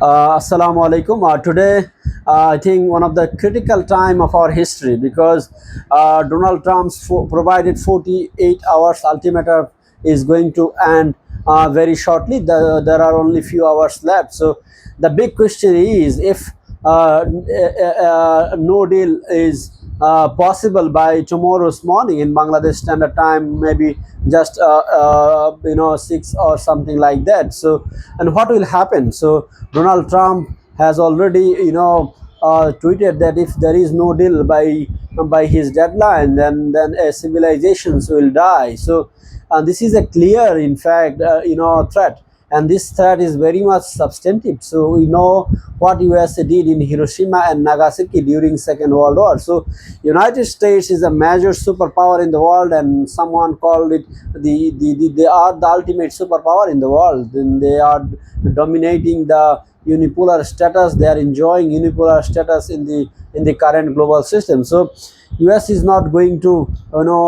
Assalamu alaikum. Today, I think one of the critical time of our history because Donald Trump's provided 48 hours ultimatum is going to end very shortly. There are only few hours left. So the big question is if no deal is possible by tomorrow's morning in Bangladesh Standard Time, maybe just 6 or something like that. So, and what will happen? So, Donald Trump has already tweeted that if there is no deal by his deadline, then civilizations will die. So, this is a clear, in fact, threat, and this threat is very much substantive. So we know what USA did in Hiroshima and Nagasaki during Second World War. So United States is a major superpower in the world, and someone called it they are the ultimate superpower in the world. And they are dominating the unipolar status. They are enjoying unipolar status in the current global system. So US is not going to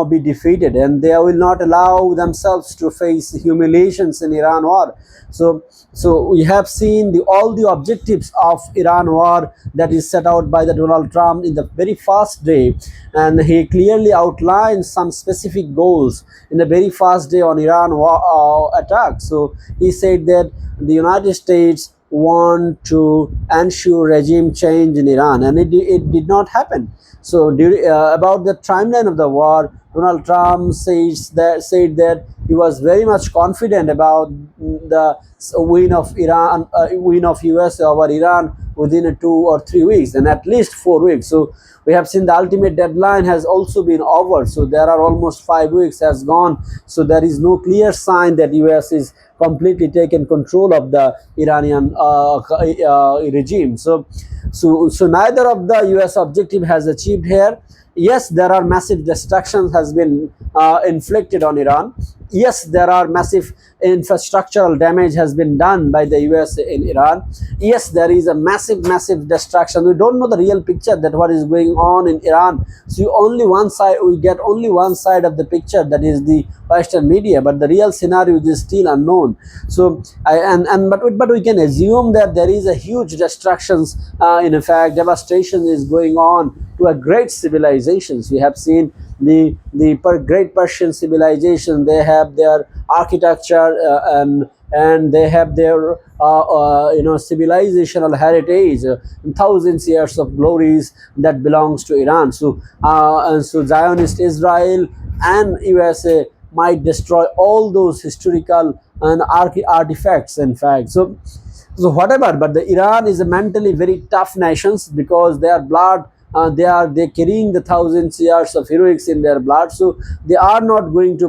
be defeated, and they will not allow themselves to face humiliations in Iran war. So we have seen all the objectives of Iran war that is set out by the Donald Trump in the very first day, and he clearly outlined some specific goals in the very first day on Iran war attack. So he said that the United States want to ensure regime change in Iran, and it did not happen. So about the timeline of the war, Donald Trump said that he was very much confident about the win of win of US over Iran within 2 or 3 weeks, and at least 4 weeks. So we have seen the ultimate deadline has also been over. So there are almost 5 weeks has gone. So there is no clear sign that US is completely taken control of the Iranian regime. So neither of the US objective has achieved here. Yes, there are massive destructions has been inflicted on Iran. Yes, there are massive infrastructural damage has been done by the US in Iran. Yes, there is a massive destruction. We don't know the real picture that what is going on in Iran. So we get only one side of the picture, that is the Western media, but the real scenario is still unknown. So but we can assume that there is a huge destructions. In fact, devastation is going on to a great civilizations. We have seen the great Persian civilization. They have their architecture and they have their civilizational heritage, thousands years of glories that belongs to Iran. So Zionist Israel and USA might destroy all those historical and artifacts, in fact. So whatever, but the Iran is a mentally very tough nations because their blood, they carrying the thousands years of heroics in their blood. So they are not going to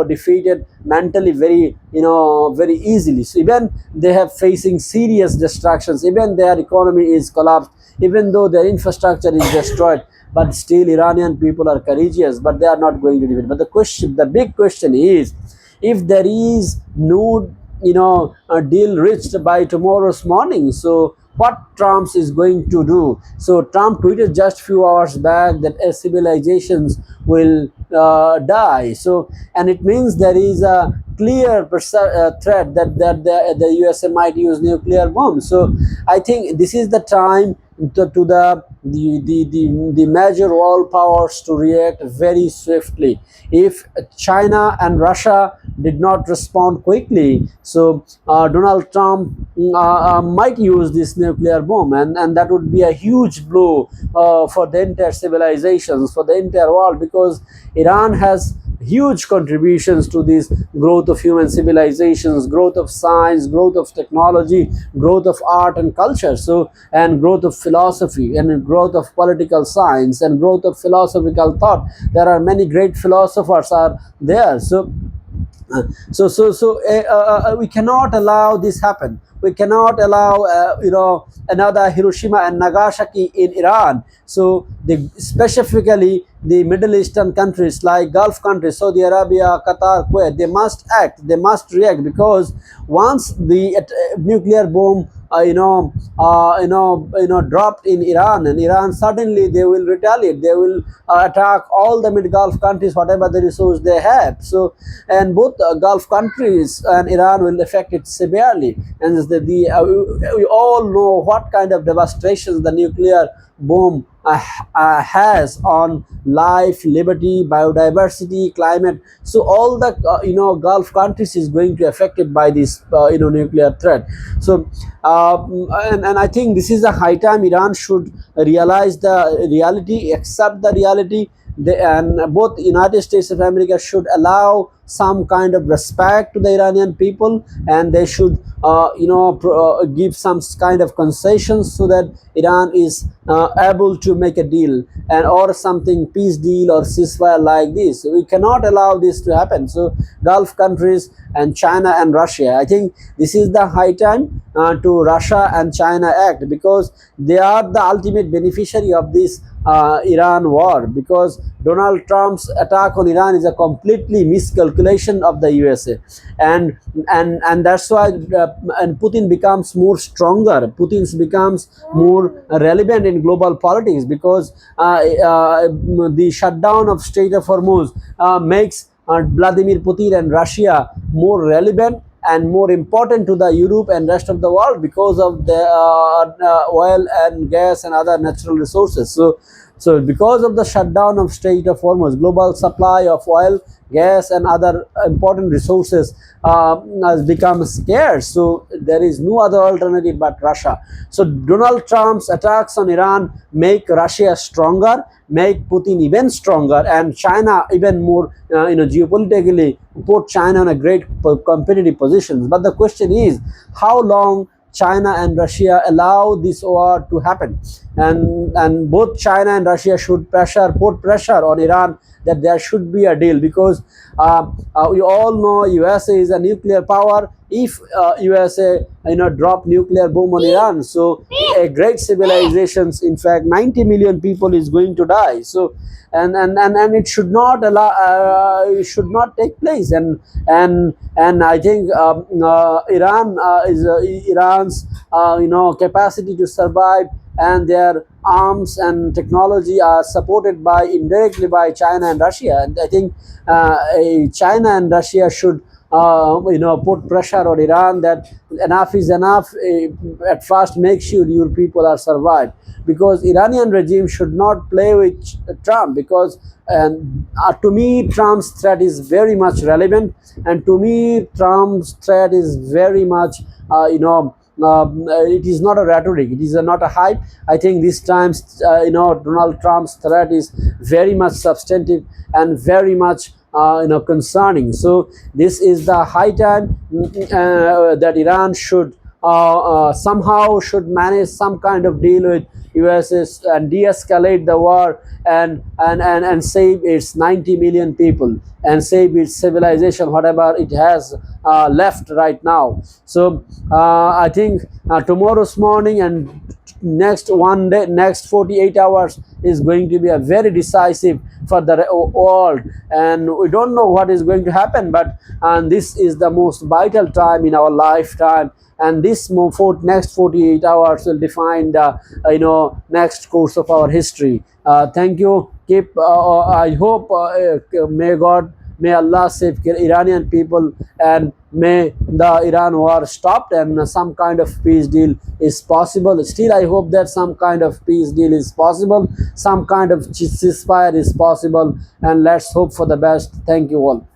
defeated mentally very easily. So even they have facing serious destructions, even their economy is collapsed, even though their infrastructure is destroyed, but still Iranian people are courageous, but they are not going to defeat. But the big question is, if there is no a deal reached by tomorrow's morning, so what Trump is going to do? So Trump tweeted just few hours back that civilizations will die. So, and it means there is a clear threat that the USA might use nuclear bombs. So I think this is the time to the major world powers to react very swiftly. If China and Russia did not respond quickly, so Donald Trump might use this nuclear bomb, and that would be a huge blow for the entire civilizations, for the entire world, because Iran has huge contributions to this growth of human civilizations, growth of science, growth of technology, growth of art and culture, so, and growth of philosophy, and growth of political science, and growth of philosophical thought. There are many great philosophers are there. We cannot allow this happen. We cannot allow another Hiroshima and Nagasaki in Iran. So specifically the Middle Eastern countries like Gulf countries, Saudi Arabia, Qatar, Kuwait, they must act, they must react, because once the nuclear bomb dropped in Iran, and Iran suddenly they will retaliate. They will attack all the mid Gulf countries, whatever the resource they have. So, and both Gulf countries and Iran will affect it severely. And we all know what kind of devastations the nuclear boom has on life, liberty, biodiversity, climate. So all the Gulf countries is going to affected by this nuclear threat. So and I think this is a high time Iran should realize the reality, accept the reality. And both United States of America should allow some kind of respect to the Iranian people, and they should give some kind of concessions so that Iran is able to make a deal, and or something peace deal or ceasefire like this. We cannot allow this to happen. So Gulf countries and China and Russia, I think this is the high time to Russia and China act, because they are the ultimate beneficiary of this Iran war, because Donald Trump's attack on Iran is a completely miscalculation of the USA, and that's why and Putin becomes more stronger. Putin becomes more relevant in global politics, because the shutdown of Strait of Hormuz makes Vladimir Putin and Russia more relevant and more important to the Europe and rest of the world, because of the oil and gas and other natural resources. So because of the shutdown of Strait of Hormuz, global supply of oil, gas and other important resources has become scarce. So there is no other alternative but Russia. So Donald Trump's attacks on Iran make Russia stronger, make Putin even stronger, and China even more geopolitically put China in a great competitive positions. But the question is, how long China and Russia allow this war to happen? And both China and Russia should put pressure on Iran that there should be a deal, because we all know USA is a nuclear power. If USA drop nuclear bomb on Iran, so a great civilizations, in fact 90 million people is going to die. So and it should not allow, it should not take place. And I think Iran is Iran's capacity to survive and their arms and technology are supported by indirectly by China and Russia. And I think China and Russia should put pressure on Iran that enough is enough. At first, make sure your people are survived, because Iranian regime should not play with Trump, because to me Trump's threat is very much relevant, and to me Trump's threat is very much it is not a rhetoric, it is not a hype. I think this times Donald Trump's threat is very much substantive and very much concerning. So this is the high time that Iran should somehow should manage some kind of deal with USS and de-escalate the war, and save its 90 million people and save its civilization, whatever it has left right now. So I think tomorrow's morning and next 1 day, next 48 hours is going to be a very decisive for the world, and we don't know what is going to happen, but this is the most vital time in our lifetime, and this next 48 hours will define the next course of our history. Thank you. Keep I hope may Allah save Iranian people, and may the Iran war stopped and some kind of peace deal is possible. Still, I hope that some kind of peace deal is possible, some kind of ceasefire is possible, and let's hope for the best. Thank you all.